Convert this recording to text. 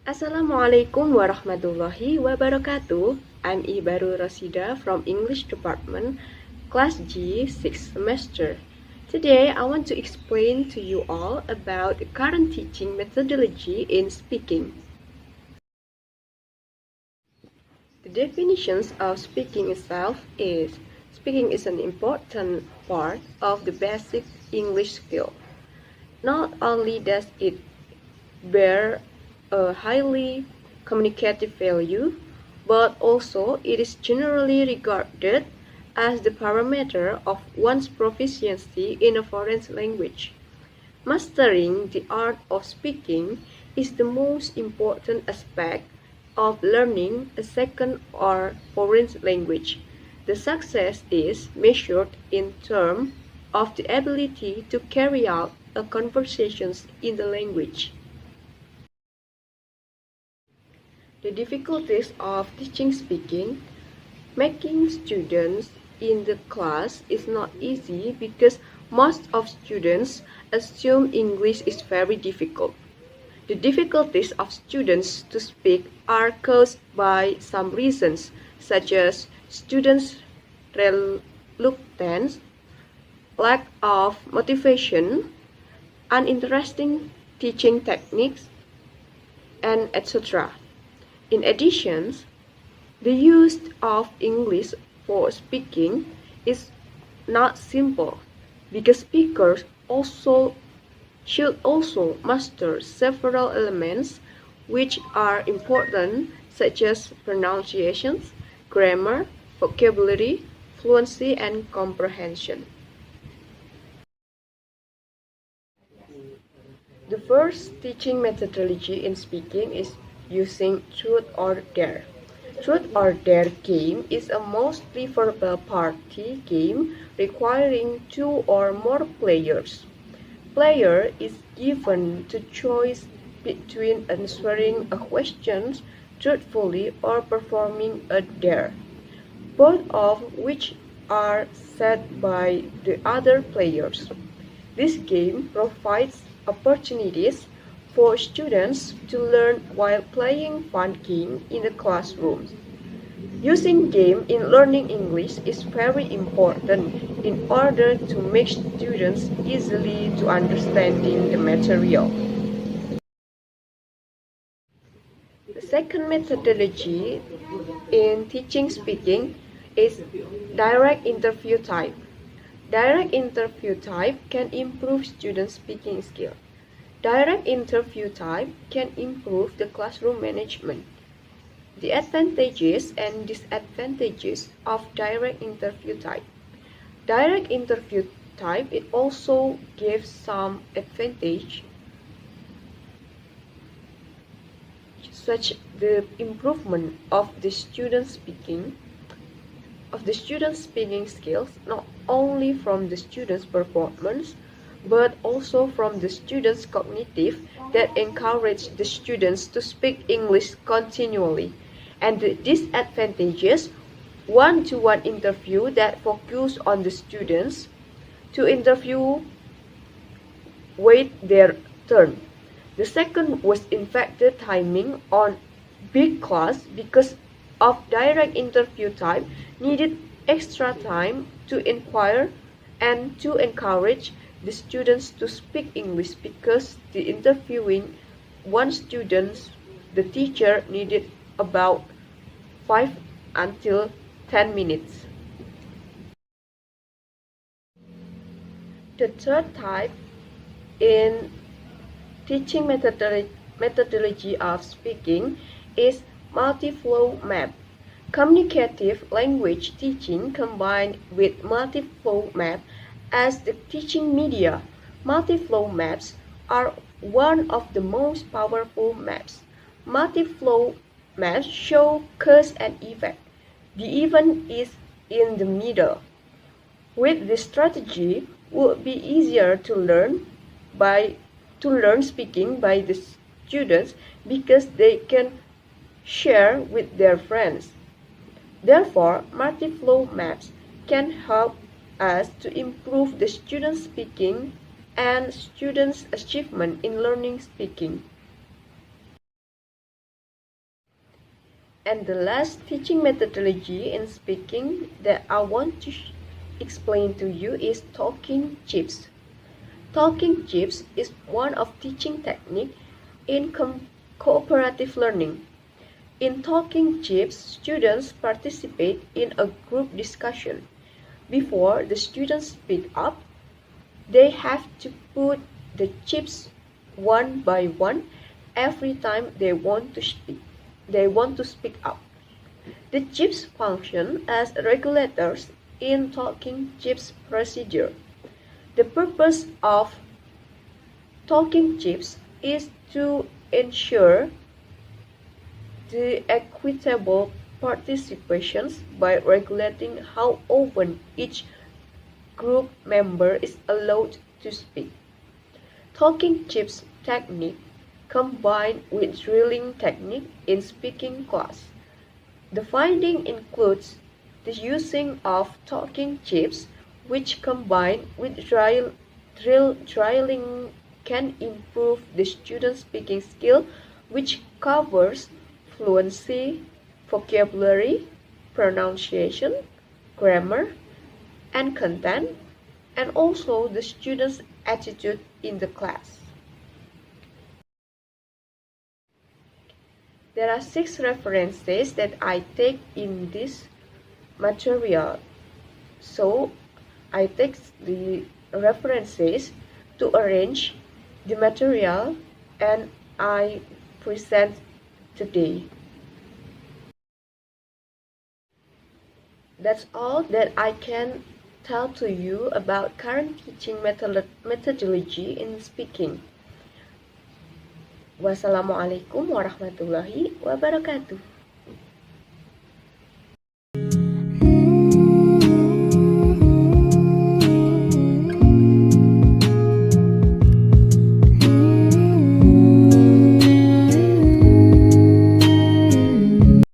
Assalamualaikum warahmatullahi wabarakatuh. I'm Fathor Rasyid from English Department, Class G, 6th semester. Today, I want to explain to you all about the current teaching methodology in speaking. The definitions of speaking itself is speaking is an important part of the basic English skill. Not only does it bear a highly communicative value, but also it is generally regarded as the parameter of one's proficiency in a foreign language. Mastering the art of speaking is the most important aspect of learning a second or foreign language. The success is measured in terms of the ability to carry out a conversation in the language. The difficulties of teaching speaking. Making students in the class is not easy because most of students assume English is very difficult. The difficulties of students to speak are caused by some reasons, such as students' reluctance, lack of motivation, uninteresting teaching techniques, and etc. In addition, the use of English for speaking is not simple because speakers should also master several elements which are important, such as pronunciations, grammar, vocabulary, fluency, and comprehension. The first teaching methodology in speaking is using truth or dare. Truth or Dare game is a most preferable party game requiring 2 or more players. Player is given the choice between answering a question truthfully or performing a dare, both of which are set by the other players. This game provides opportunities for students to learn while playing fun game in the classroom. Using game in learning English is very important in order to make students easily to understanding the material. The second methodology in teaching speaking is direct interview type. Direct interview type can improve students' speaking skill. Direct interview type can improve the classroom management. The advantages and disadvantages of direct interview type. Direct interview type, it also gives some advantage, such the improvement of the student's speaking skills, not only from the student's performance, but also from the students' cognitive that encourage the students to speak English continually. And the disadvantages, one-to-one interview that focus on the students to interview wait their turn. The second was in fact the timing on big class because of direct interview type needed extra time to inquire and to encourage the students to speak English because the interviewing one student, the teacher needed about 5 until 10 minutes. The third type in teaching methodology of speaking is multi-flow map. Communicative language teaching combined with multi-flow map as the teaching media. Multi-flow maps are one of the most powerful maps. Multi-flow maps show cause and effect. The event is in the middle. With this strategy, would be easier to learn speaking by the students because they can share with their friends. Therefore, multi-flow maps can help us to improve the students' speaking and students' achievement in learning speaking. And the last teaching methodology in speaking that I want to explain to you is talking chips. Talking chips is one of teaching technique in cooperative learning. In talking chips, students participate in a group discussion. Before the students speak up, they have to put the chips one by one every time they want to speak. They want to speak up. The chips function as regulators in talking chips procedure. The purpose of talking chips is to ensure the equitable participations by regulating how often each group member is allowed to speak. Talking chips technique combined with drilling technique in speaking class. The finding includes the using of talking chips which combined with drilling can improve the student's speaking skill which covers fluency, vocabulary, pronunciation, grammar, and content, and also the student's attitude in the class. There are 6 references that I take in this material. So I take the references to arrange the material and I present today. That's all that I can tell to you about current teaching methodology in speaking. Wassalamualaikum warahmatullahi wabarakatuh.